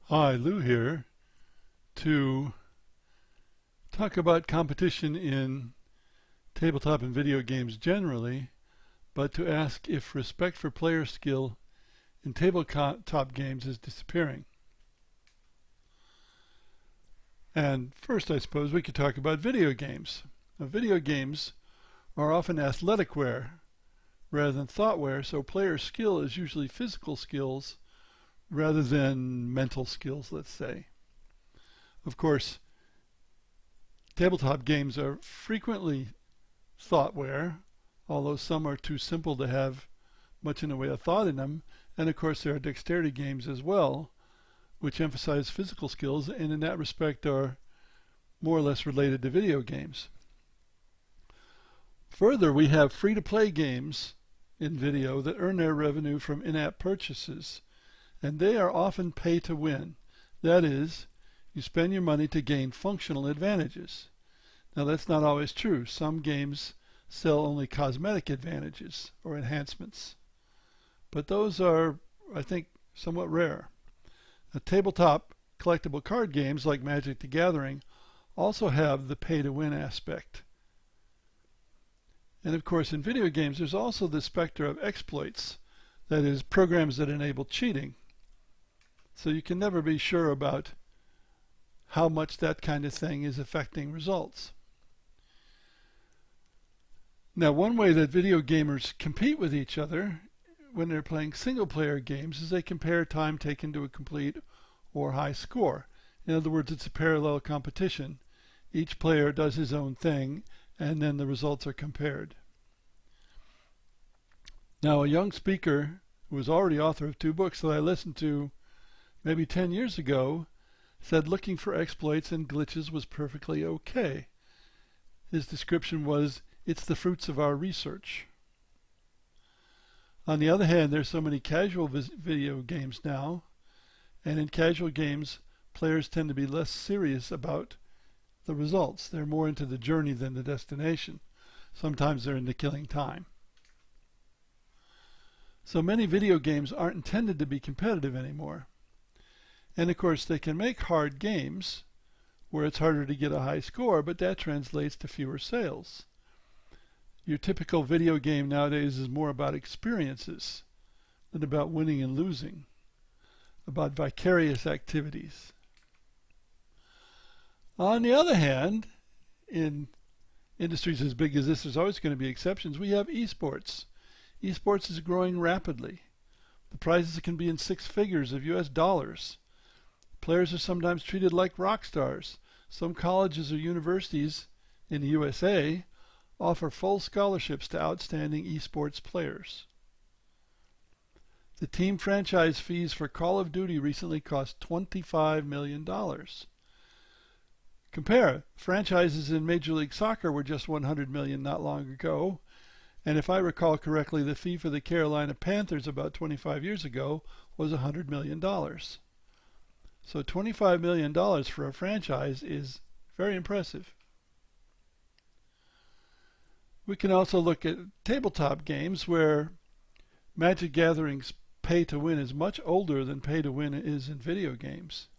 Hi, Lou here to talk about competition in tabletop and video games generally, but to ask if respect for player skill in tabletop games is disappearing. And first, I suppose we could talk about video games. Now, video games are often athleticware rather than thoughtware, so player skill is usually physical skills rather than mental skills, let's say. Of course, tabletop games are frequently thoughtware, although some are too simple to have much in the way of thought in them. And of course, there are dexterity games as well, which emphasize physical skills and in that respect are more or less related to video games. Further, we have free-to-play games in video that earn their revenue from in-app purchases, and they are often pay to win. That is, you spend your money to gain functional advantages. Now that's not always true. Some games sell only cosmetic advantages or enhancements, but those are, I think, somewhat rare. Now, tabletop collectible card games like Magic the Gathering also have the pay to win aspect. And of course, in video games, there's also the specter of exploits, that is, programs that enable cheating. So you can never be sure about how much that kind of thing is affecting results. Now, one way that video gamers compete with each other when they're playing single-player games is they compare time taken to a complete or high score. In other words, it's a parallel competition. Each player does his own thing, and then the results are compared. Now, a young speaker who was already author of 2 books that I listened to maybe 10 years ago said looking for exploits and glitches was perfectly okay. His description was, "It's the fruits of our research." On the other hand, there's so many casual video games now, and in casual games, players tend to be less serious about the results. They're more into the journey than the destination. Sometimes they're into killing time. So many video games aren't intended to be competitive anymore. And of course, they can make hard games where it's harder to get a high score, but that translates to fewer sales. Your typical video game nowadays is more about experiences than about winning and losing, about vicarious activities. On the other hand, in industries as big as this, there's always going to be exceptions. We have esports. Esports is growing rapidly. The prizes can be in 6 figures of US dollars. Players are sometimes treated like rock stars. Some colleges or universities in the USA offer full scholarships to outstanding esports players. The team franchise fees for Call of Duty recently cost $25 million. Compare, franchises in Major League Soccer were just $100 million not long ago, and if I recall correctly, the fee for the Carolina Panthers about 25 years ago was $100 million. So $25 million for a franchise is very impressive. We can also look at tabletop games where Magic Gathering's pay to win is much older than pay to win is in video games.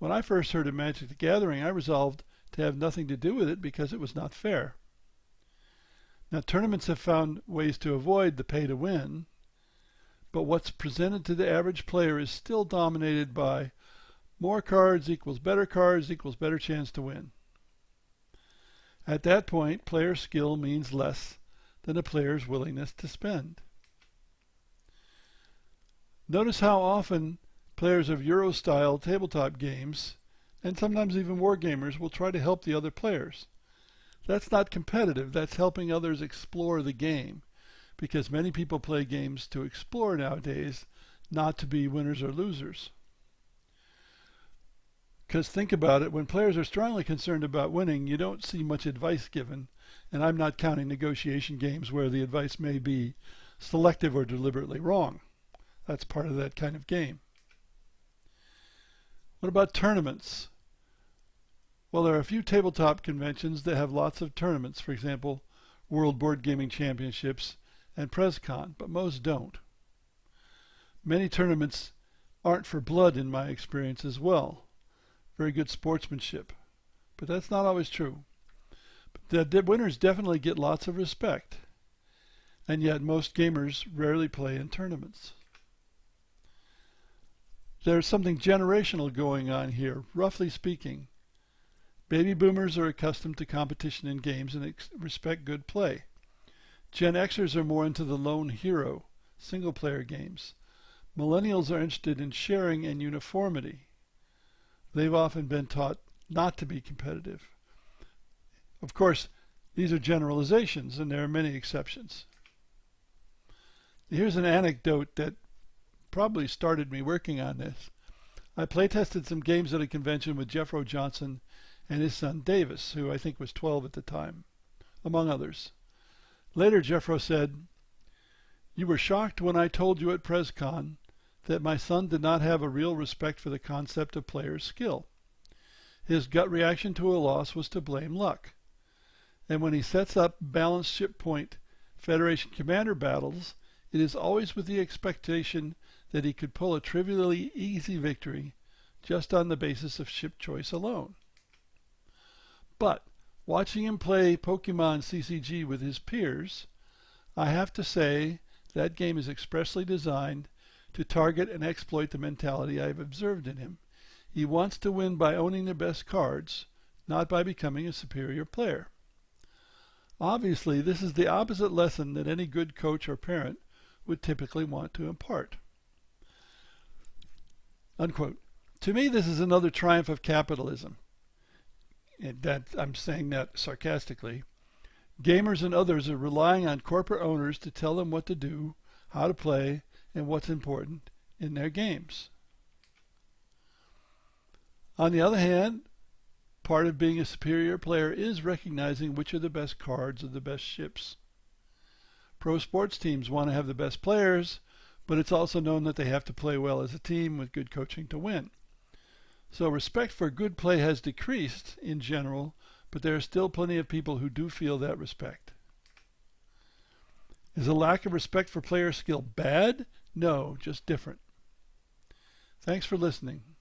When I first heard of Magic the Gathering, I resolved to have nothing to do with it because it was not fair. Now, tournaments have found ways to avoid the pay to win, but what's presented to the average player is still dominated by more cards equals better chance to win. At that point, player skill means less than a player's willingness to spend. Notice how often players of Euro-style tabletop games, and sometimes even wargamers, will try to help the other players. That's not competitive, that's helping others explore the game, because many people play games to explore nowadays, not to be winners or losers. Because think about it, when players are strongly concerned about winning, you don't see much advice given, and I'm not counting negotiation games where the advice may be selective or deliberately wrong. That's part of that kind of game. What about tournaments? Well, there are a few tabletop conventions that have lots of tournaments, for example, World Board Gaming Championships and PresCon, but most don't. Many tournaments aren't for blood in my experience as well. Very good sportsmanship. But that's not always true. The winners definitely get lots of respect. And yet most gamers rarely play in tournaments. There's something generational going on here, roughly speaking. Baby boomers are accustomed to competition in games and respect good play. Gen Xers are more into the lone hero, single-player games. Millennials are interested in sharing and uniformity. They've often been taught not to be competitive. Of course, these are generalizations, and there are many exceptions. Here's an anecdote that probably started me working on this. I play-tested some games at a convention with Jeffro Johnson and his son Davis, who I think was 12 at the time, among others. Later, Jeffro said, "You were shocked when I told you at PresCon that my son did not have a real respect for the concept of player's skill. His gut reaction to a loss was to blame luck. And when he sets up balanced ship point Federation commander battles, it is always with the expectation that he could pull a trivially easy victory just on the basis of ship choice alone. But watching him play Pokemon CCG with his peers, I have to say that game is expressly designed to target and exploit the mentality I've observed in him. He wants to win by owning the best cards, not by becoming a superior player. Obviously, this is the opposite lesson that any good coach or parent would typically want to impart." Unquote. To me, this is another triumph of capitalism. And that I'm saying that sarcastically. Gamers and others are relying on corporate owners to tell them what to do, how to play, and what's important in their games. On the other hand, part of being a superior player is recognizing which are the best cards or the best ships. Pro sports teams want to have the best players, but it's also known that they have to play well as a team with good coaching to win. So respect for good play has decreased in general, but there are still plenty of people who do feel that respect. Is a lack of respect for player skill bad? No, just different. Thanks for listening.